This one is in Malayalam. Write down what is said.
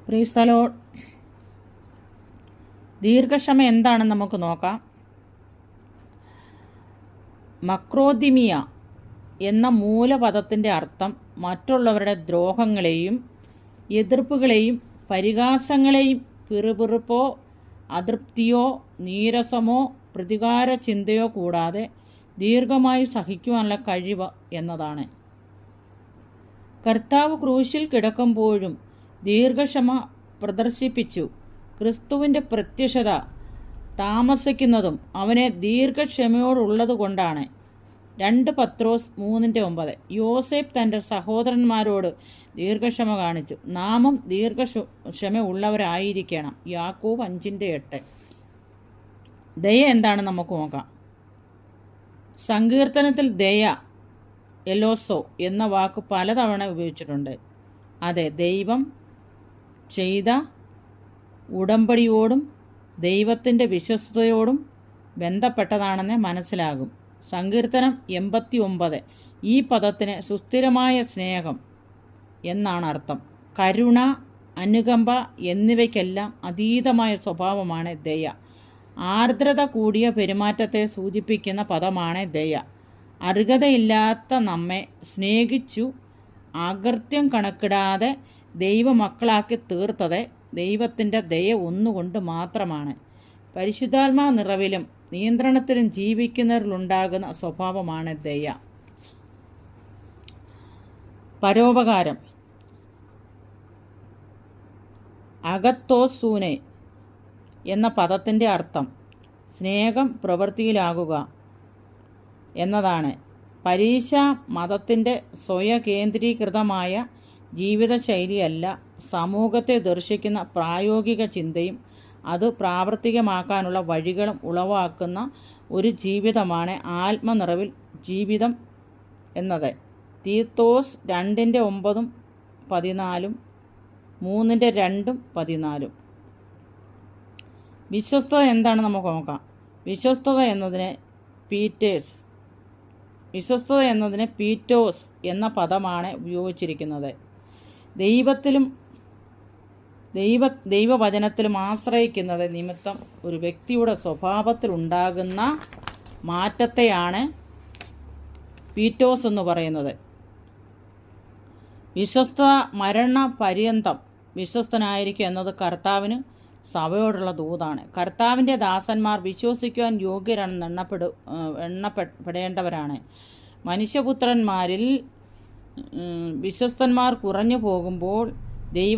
Praise the Lord. ദീർഘക്ഷമ എന്താണെന്ന് നമുക്ക് നോക്കാം. മക്രോദിമിയ എന്ന മൂലപദത്തിൻ്റെ അർത്ഥം മറ്റുള്ളവരുടെ ദ്രോഹങ്ങളെയും എതിർപ്പുകളെയും പരിഹാസങ്ങളെയും പിറുപിറുപ്പോ അതൃപ്തിയോ നീരസമോ പ്രതികാര ചിന്തയോ കൂടാതെ ദീർഘമായി സഹിക്കുവാനുള്ള കഴിവ് എന്നതാണ്. കർത്താവ് ക്രൂശിൽ കിടക്കുമ്പോഴും ദീർഘക്ഷമ പ്രദർശിപ്പിച്ചു. ക്രിസ്തുവിൻ്റെ പ്രത്യക്ഷത താമസിക്കുന്നതും അവനെ ദീർഘക്ഷമയോടുള്ളതുകൊണ്ടാണ്. 2 പത്രോസ് 3:9. യോസേഫ് തൻ്റെ സഹോദരന്മാരോട് ദീർഘക്ഷമ കാണിച്ചു. നാമും ദീർഘക്ഷമ ഉള്ളവരായിരിക്കണം. യാക്കോബ് 5:8. ദയ എന്താണെന്ന് നമുക്ക് നോക്കാം. സങ്കീർത്തനത്തിൽ ദയ എലോസോ എന്ന വാക്ക് പലതവണ ഉപയോഗിച്ചിട്ടുണ്ട്. അതെ, ദൈവം ചെയ്ത ഉടമ്പടിയോടും ദൈവത്തിൻ്റെ വിശ്വസ്തയോടും ബന്ധപ്പെട്ടതാണെന്ന് മനസ്സിലാകും. സങ്കീർത്തനം 89 ഈ പദത്തിന് സുസ്ഥിരമായ സ്നേഹം എന്നാണ് അർത്ഥം. കരുണ, അനുകമ്പ എന്നിവയ്ക്കെല്ലാം അതീതമായ സ്വഭാവമാണ് ദയ. ആർദ്രത കൂടിയ പെരുമാറ്റത്തെ സൂചിപ്പിക്കുന്ന പദമാണ് ദയ. അർഹതയില്ലാത്ത നമ്മെ സ്നേഹിച്ചു അകൃത്യം കണക്കിടാതെ ദൈവമക്കളാക്കി തീർത്തത് ദൈവത്തിൻ്റെ ദയ ഒന്നുകൊണ്ട് മാത്രമാണ്. പരിശുദ്ധാത്മാ നിറവിലും നിയന്ത്രണത്തിലും ജീവിക്കുന്നവരിലുണ്ടാകുന്ന സ്വഭാവമാണ് ദയ. പരോപകാരം. അഗത്തോസൂനെ എന്ന പദത്തിൻ്റെ അർത്ഥം സ്നേഹം പ്രവൃത്തിയിലാകുക എന്നതാണ്. പരീശ മതത്തിൻ്റെ സ്വയകേന്ദ്രീകൃതമായ ജീവിതശൈലിയല്ല, സമൂഹത്തെ ദർശിക്കുന്ന പ്രായോഗിക ചിന്തയും അത് പ്രാവർത്തികമാക്കാനുള്ള വഴികളും ഉളവാക്കുന്ന ഒരു ജീവിതമാണ് ആത്മനിറവിൽ ജീവിതം എന്നത്. തീത്തോസ് 2:9-14, 3:2-14. വിശ്വസ്തത എന്താണ് നമുക്ക് നോക്കാം. വിശ്വസ്തത എന്നതിന് പീറ്റോസ് എന്ന പദമാണ് ഉപയോഗിച്ചിരിക്കുന്നത്. ദൈവവചനത്തിലും ആശ്രയിക്കുന്നത് നിമിത്തം ഒരു വ്യക്തിയുടെ സ്വഭാവത്തിലുണ്ടാകുന്ന മാറ്റത്തെയാണ് പീറ്റോസ് എന്ന് പറയുന്നത്. വിശ്വസ്ത മരണപര്യന്തം വിശ്വസ്തനായിരിക്കുക എന്നത് കർത്താവിന് സഭയോടുള്ള ദൂതാണ്. കർത്താവിൻ്റെ ദാസന്മാർ വിശ്വസിക്കുവാൻ യോഗ്യരാണെന്ന് എണ്ണപ്പെടേണ്ടവരാണ്. മനുഷ്യപുത്രന്മാരിൽ വിശ്വസ്തന്മാർ കുറഞ്ഞു പോകുമ്പോൾ ദൈവ